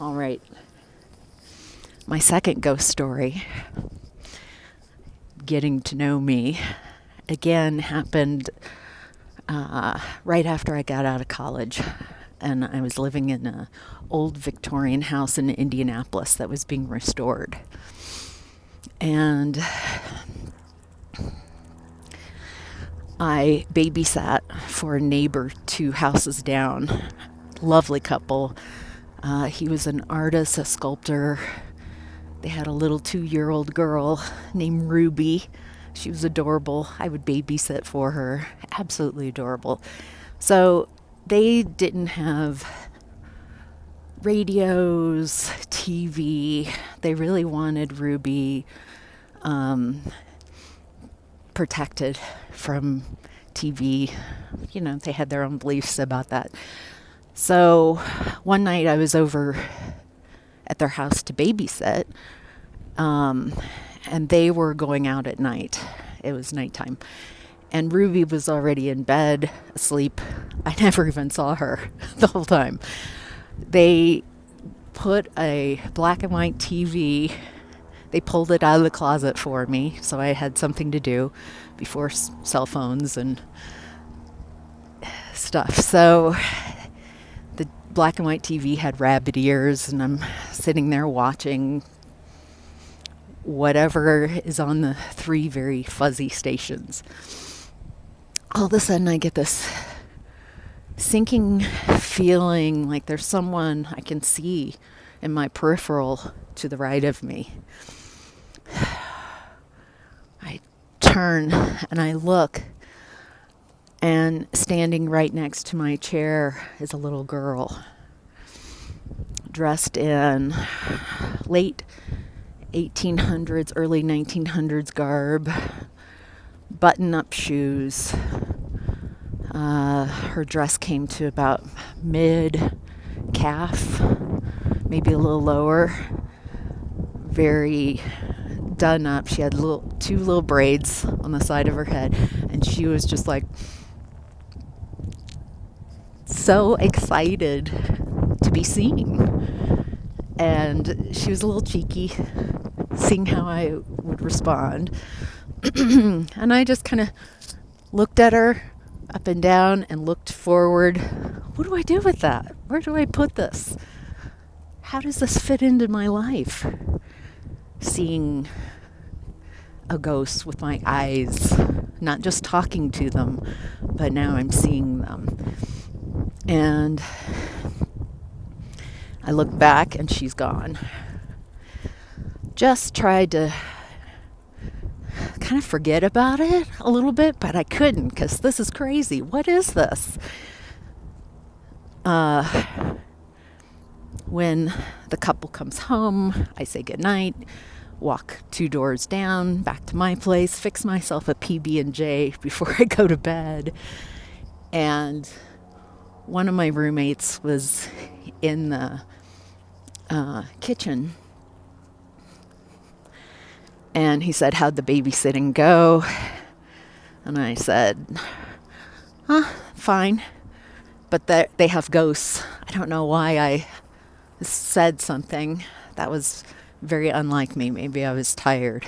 All right. My second ghost story, getting to know me, again happened right after I got out of college. And I was living in an old Victorian house in Indianapolis that was being restored. And I babysat for a neighbor 2 houses down. Lovely couple. He was an artist, a sculptor. They had a little 2-year-old girl named Ruby. She was adorable. I would babysit for her. Absolutely adorable. So they didn't have radios, TV. They really wanted Ruby protected from TV. You know, they had their own beliefs about that. So one night I was over at their house to babysit, and they were going out at night. It was nighttime. And Ruby was already in bed, asleep. I never even saw her the whole time. They put a black and white TV. They pulled it out of the closet for me, so I had something to do before cell phones and stuff. So the black and white TV had rabbit ears, and I'm sitting there watching whatever is on the 3 very fuzzy stations. All of a sudden, I get this sinking feeling like there's someone I can see in my peripheral to the right of me. I turn and I look, and standing right next to my chair is a little girl dressed in late 1800s, early 1900s garb, button-up shoes. Her dress came to about mid-calf, maybe a little lower. Very done up. She had 2 little braids on the side of her head, and she was just like so excited to be seen. And she was a little cheeky, seeing how I would respond. And I just kind of looked at her up and down and looked forward. What do I do with that? Where do I put this? How does this fit into my life? Seeing a ghost with my eyes, not just talking to them, but now I'm seeing them. And I look back and she's gone. Just tried to kind of forget about it a little bit, but I couldn't, because this is crazy. What is this? When the couple comes home, I say goodnight, walk 2 doors down, back to my place, fix myself a PB&J before I go to bed. And one of my roommates was in the kitchen, and he said, "How'd the babysitting go?" And I said, fine. But they have ghosts. I don't know why I said something that was very unlike me. Maybe I was tired,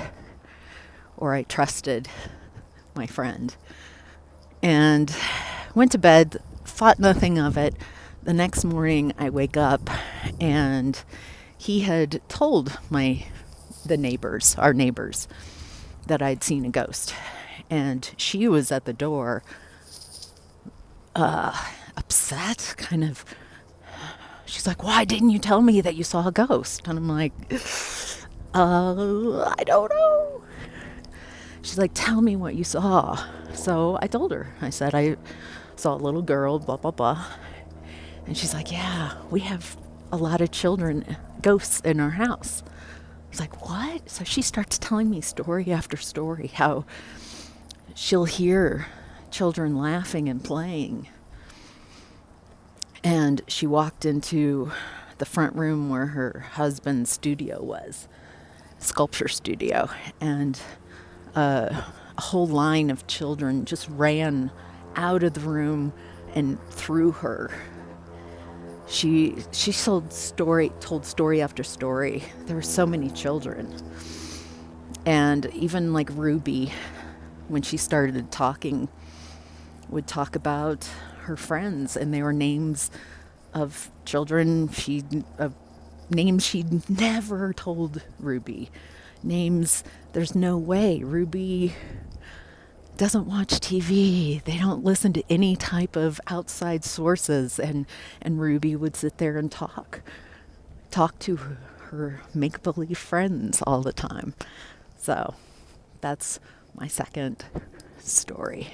or I trusted my friend. And went to bed, thought nothing of it. The next morning I wake up, and he had told our neighbors, that I'd seen a ghost. And she was at the door, upset, kind of. She's like, "Why didn't you tell me that you saw a ghost?" And I'm like, I don't know. She's like, "Tell me what you saw." So I told her. I said, "I saw a little girl, blah, blah, blah." And she's like, "Yeah, we have a lot of ghosts in our house." I was like, "What?" So she starts telling me story after story how she'll hear children laughing and playing. And she walked into the front room where her husband's studio was, sculpture studio, and a whole line of children just ran out of the room and through her. she told story after story. There were so many children. And even like Ruby, when she started talking, would talk about her friends, and they were names of children of names she'd never told Ruby. Names there's no way Ruby doesn't watch TV. They don't listen to any type of outside sources, and Ruby would sit there and talk to her make believe friends all the time. So that's my second story.